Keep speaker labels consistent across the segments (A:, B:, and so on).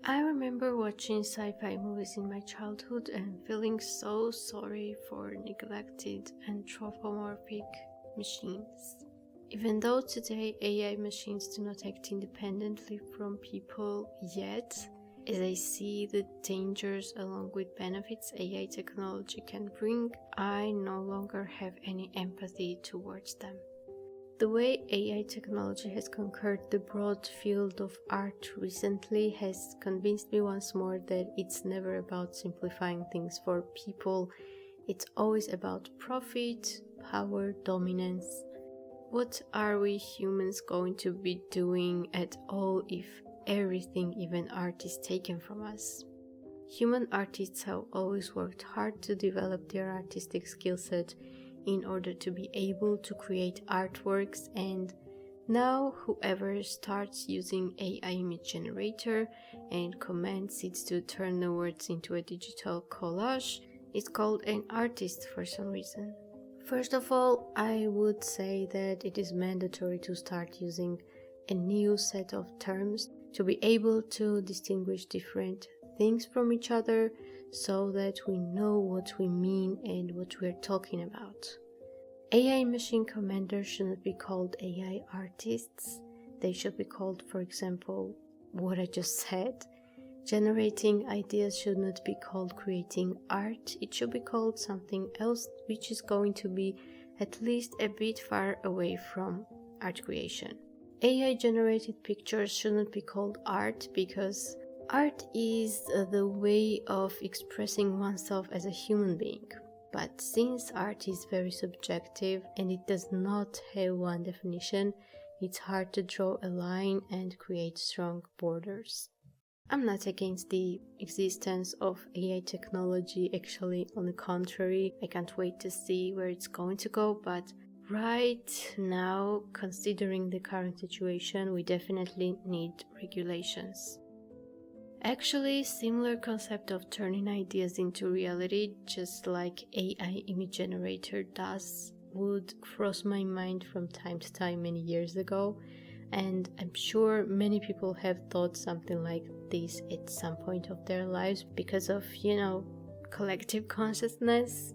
A: I remember watching sci-fi movies in my childhood and feeling so sorry for neglected anthropomorphic machines. Even though today AI machines do not act independently from people yet, as I see the dangers along with benefits AI technology can bring, I no longer have any empathy towards them. The way AI technology has conquered the broad field of art recently has convinced me once more that it's never about simplifying things for people. It's always about profit, power, dominance. What are we humans going to be doing at all if everything, even art, is taken from us? Human artists have always worked hard to develop their artistic skill set in order to be able to create artworks, and now whoever starts using AI image generator and commands it to turn the words into a digital collage is called an artist for some reason. First of all, I would say that it is mandatory to start using a new set of terms to be able to distinguish different things from each other so that we know what we mean and what we're talking about. AI machine commanders should not be called AI artists. They should be called, for example, what I just said. Generating ideas should not be called creating art. It should be called something else, which is going to be at least a bit far away from art creation. AI generated pictures should not be called art, because art is the way of expressing oneself as a human being. But since art is very subjective and it does not have one definition, it's hard to draw a line and create strong borders. I'm not against the existence of AI technology, actually, on the contrary, I can't wait to see where it's going to go, but right now, considering the current situation, we definitely need regulations. Actually, similar concept of turning ideas into reality, just like AI image generator does, would cross my mind from time to time many years ago, and I'm sure many people have thought something like this at some point of their lives because of, collective consciousness.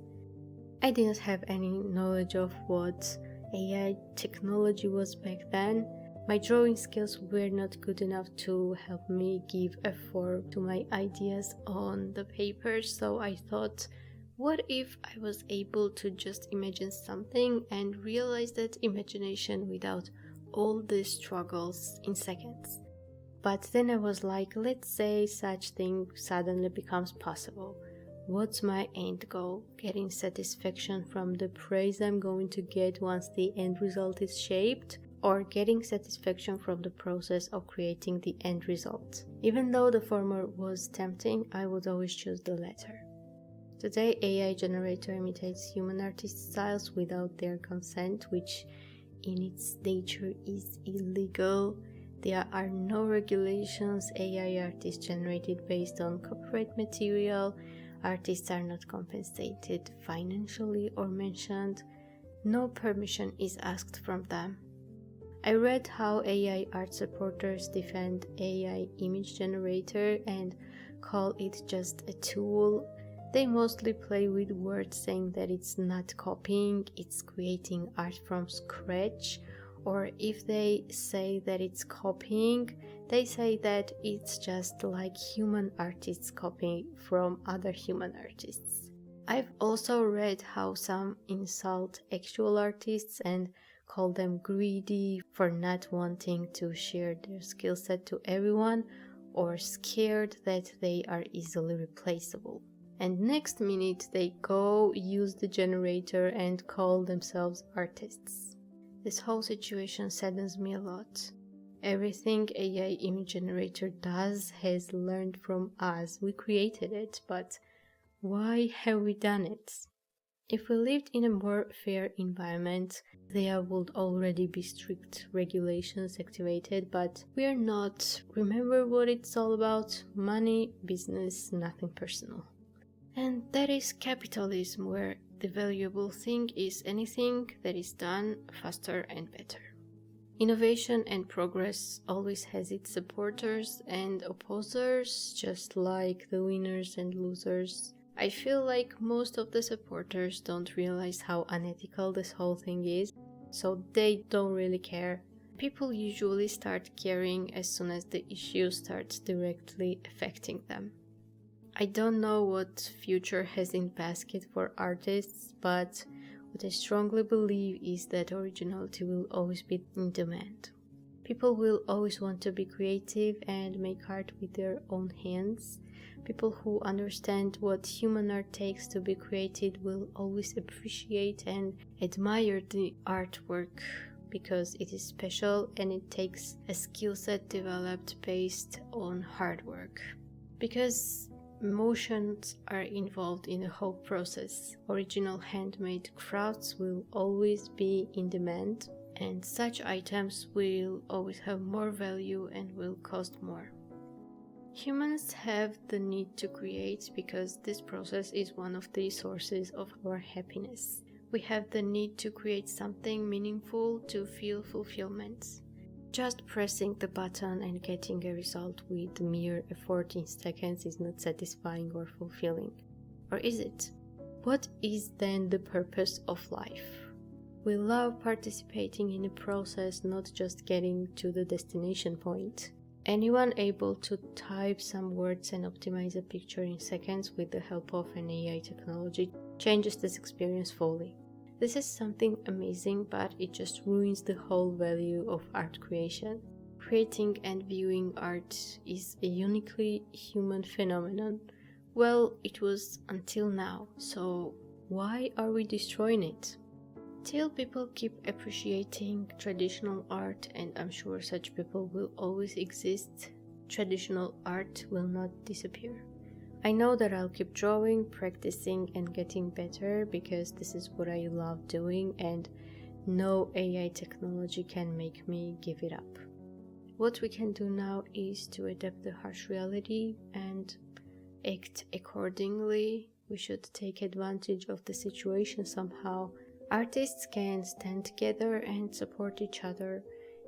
A: I didn't have any knowledge of what AI technology was back then. My drawing skills were not good enough to help me give a form to my ideas on the paper, so I thought, what if I was able to just imagine something and realize that imagination without all the struggles in seconds? But then I was like, let's say such thing suddenly becomes possible. What's my end goal? Getting satisfaction from the praise I'm going to get once the end result is shaped? Or getting satisfaction from the process of creating the end result? Even though the former was tempting, I would always choose the latter. Today, AI generator imitates human artist styles without their consent, which in its nature is illegal. There are no regulations. AI art is generated based on copyright material. Artists are not compensated financially or mentioned. No permission is asked from them. I read how AI art supporters defend AI image generator and call it just a tool. They mostly play with words, saying that it's not copying, it's creating art from scratch. Or if they say that it's copying, they say that it's just like human artists copying from other human artists. I've also read how some insult actual artists and call them greedy for not wanting to share their skill set to everyone, or scared that they are easily replaceable. And next minute they go use the generator and call themselves artists. This whole situation saddens me a lot. Everything AI image generator does has learned from us. We created it, but why have we done it? If we lived in a more fair environment, there would already be strict regulations activated, but we are not. Remember what it's all about? Money, business, nothing personal. And that is capitalism, where the valuable thing is anything that is done faster and better. Innovation and progress always has its supporters and opposers, just like the winners and losers. I feel like most of the supporters don't realize how unethical this whole thing is, so they don't really care. People usually start caring as soon as the issue starts directly affecting them. I don't know what future has in basket for artists, but what I strongly believe is that originality will always be in demand. People will always want to be creative and make art with their own hands. People who understand what human art takes to be created will always appreciate and admire the artwork because it is special and it takes a skill set developed based on hard work. Because emotions are involved in the whole process, original handmade crafts will always be in demand, and such items will always have more value and will cost more. Humans have the need to create because this process is one of the sources of our happiness. We have the need to create something meaningful to feel fulfillment. Just pressing the button and getting a result with mere effort in seconds is not satisfying or fulfilling. Or is it? What is then the purpose of life? We love participating in a process, not just getting to the destination point. Anyone able to type some words and optimize a picture in seconds with the help of an AI technology changes this experience fully. This is something amazing, but it just ruins the whole value of art creation. Creating and viewing art is a uniquely human phenomenon. Well, it was until now, so why are we destroying it? Till people keep appreciating traditional art, and I'm sure such people will always exist, traditional art will not disappear. I know that I'll keep drawing, practicing, and getting better because this is what I love doing, and no AI technology can make me give it up. What we can do now is to adapt the harsh reality and act accordingly. We should take advantage of the situation somehow. Artists can stand together and support each other.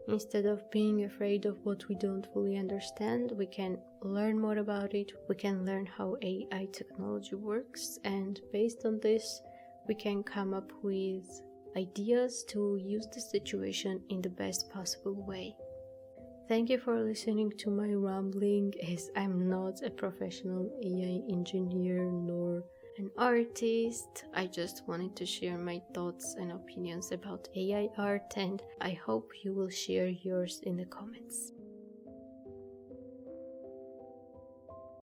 A: Instead of being afraid of what we don't fully understand, we can learn more about it. We can learn how AI technology works, and based on this, we can come up with ideas to use the situation in the best possible way. Thank you for listening to my rambling, as I'm not a professional AI engineer nor an artist. I just wanted to share my thoughts and opinions about AI art, and I hope you will share yours in the comments.